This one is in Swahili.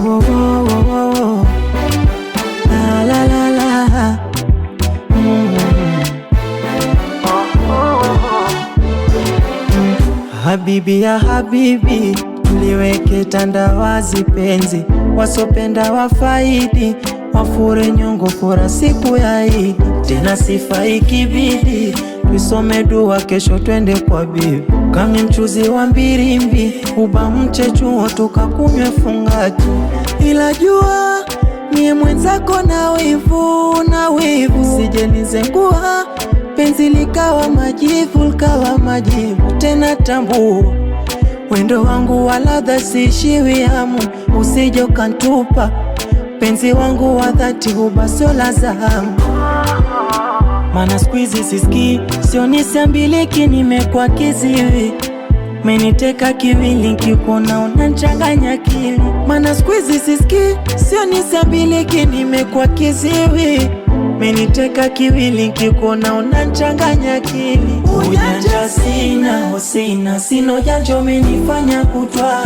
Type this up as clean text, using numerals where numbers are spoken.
oh, oh, oh, oh. La la la la. Habibi ya habibi, tuliweke tandawazi penzi, wasopenda wafaidi, wafure nyongo fura siku ya Idi. Tena sifa ikibidi, tusome dua kesho twende kwa bibi. Kami mchuzi wa mbirimbi, uba mchechuo tukakunywe fungati. Ila jua mie mwenzako na wivu, na wivu sije nizengua, penzi likawa majivu. Tena tambua wendo wangu wa ladha siishiwi hamu, usije ukantupa penzi wangu wa dhati, hubasio la zahamu. Mana squeezy siski, sioni siambiliki, nimekuwa kiziwi. Meniteka kiwili, kikuona unanchanganya akili. Mana squeezy siski, sioni siambiliki, nimekuwa kiziwi. Meniteka kiwili, kikuona unanchanganya akili. Ujanja sina ujanja umenifanya kutwa.